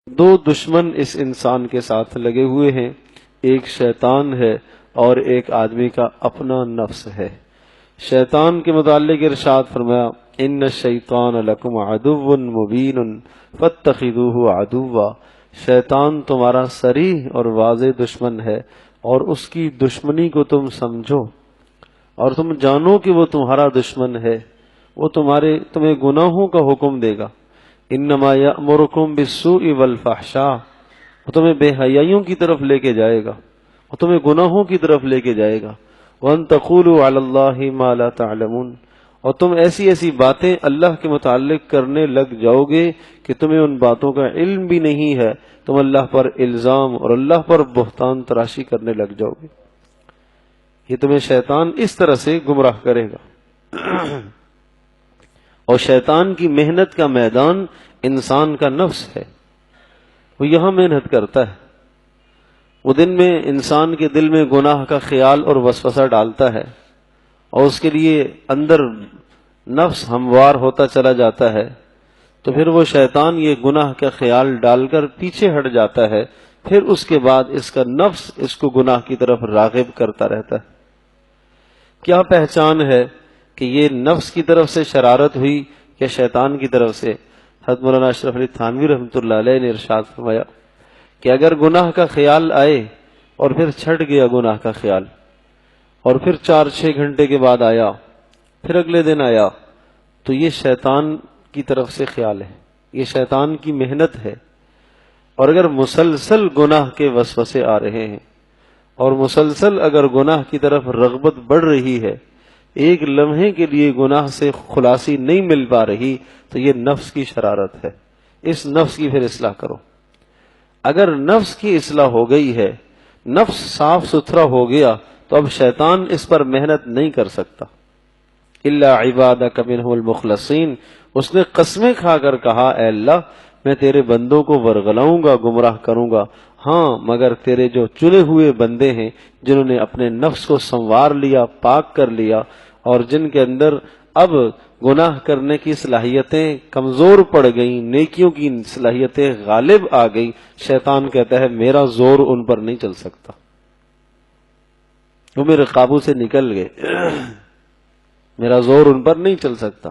دو دشمن اس انسان کے ساتھ لگے ہوئے ہیں، ایک شیطان ہے اور ایک آدمی کا اپنا نفس ہے۔ شیطان کے متعلق ارشاد فرمایا ان الشیطان لکم عدو مبین فاتخذوہ عدوا، شیطان تمہارا صریح اور واضح دشمن ہے اور اس کی دشمنی کو تم سمجھو اور تم جانو کہ وہ تمہارا دشمن ہے، وہ تمہیں گناہوں کا حکم دے گا۔ انما یأمرکم بالسوء والفحشاء، وہ تمہیں بے حیائیوں کی طرف لے کے جائے گا، وہ تمہیں گناہوں کی طرف لے کے جائے گا۔ وَأَن تَقُولُوا عَلَى اللَّهِ مَا لَا تَعْلَمُونَ، اور تم ایسی ایسی باتیں اللہ کے متعلق کرنے لگ جاؤ گے کہ تمہیں ان باتوں کا علم بھی نہیں ہے، تم اللہ پر الزام اور اللہ پر بہتان تراشی کرنے لگ جاؤ گے۔ یہ تمہیں شیطان اس طرح سے گمراہ کرے گا۔ اور شیطان کی محنت کا میدان انسان کا نفس ہے، وہ یہاں محنت کرتا ہے، وہ دن میں انسان کے دل میں گناہ کا خیال اور وسوسہ ڈالتا ہے اور اس کے لیے اندر نفس ہموار ہوتا چلا جاتا ہے، تو پھر وہ شیطان یہ گناہ کا خیال ڈال کر پیچھے ہٹ جاتا ہے، پھر اس کے بعد اس کا نفس اس کو گناہ کی طرف راغب کرتا رہتا ہے۔ کیا پہچان ہے کہ یہ نفس کی طرف سے شرارت ہوئی یا شیطان کی طرف سے؟ حضرت مولانا اشرف علی تھانوی رحمۃ اللہ علیہ نے ارشاد فرمایا کہ اگر گناہ کا خیال آئے اور پھر چھٹ گیا گناہ کا خیال، اور پھر 4-6 گھنٹے کے بعد آیا، پھر اگلے دن آیا، تو یہ شیطان کی طرف سے خیال ہے، یہ شیطان کی محنت ہے۔ اور اگر مسلسل گناہ کے وسوسے آ رہے ہیں اور مسلسل اگر گناہ کی طرف رغبت بڑھ رہی ہے، ایک لمحے کے لیے گناہ سے خلاصی نہیں مل پا رہی، تو یہ نفس کی شرارت ہے۔ اس نفس کی پھر اصلاح کرو۔ اگر نفس کی اصلاح ہو گئی ہے، نفس صاف ستھرا ہو گیا، تو اب شیطان اس پر محنت نہیں کر سکتا۔ الا عبادک منہم المخلصین، اس نے قسمیں کھا کر کہا اے اللہ میں تیرے بندوں کو ورغلاؤں گا، گمراہ کروں گا، ہاں مگر تیرے جو چنے ہوئے بندے ہیں جنہوں نے اپنے نفس کو سنوار لیا، پاک کر لیا، اور جن کے اندر اب گناہ کرنے کی صلاحیتیں کمزور پڑ گئیں، نیکیوں کی صلاحیتیں غالب آ گئیں، شیطان کہتا ہے میرا زور ان پر نہیں چل سکتا، وہ میرے قابو سے نکل گئے، میرا زور ان پر نہیں چل سکتا۔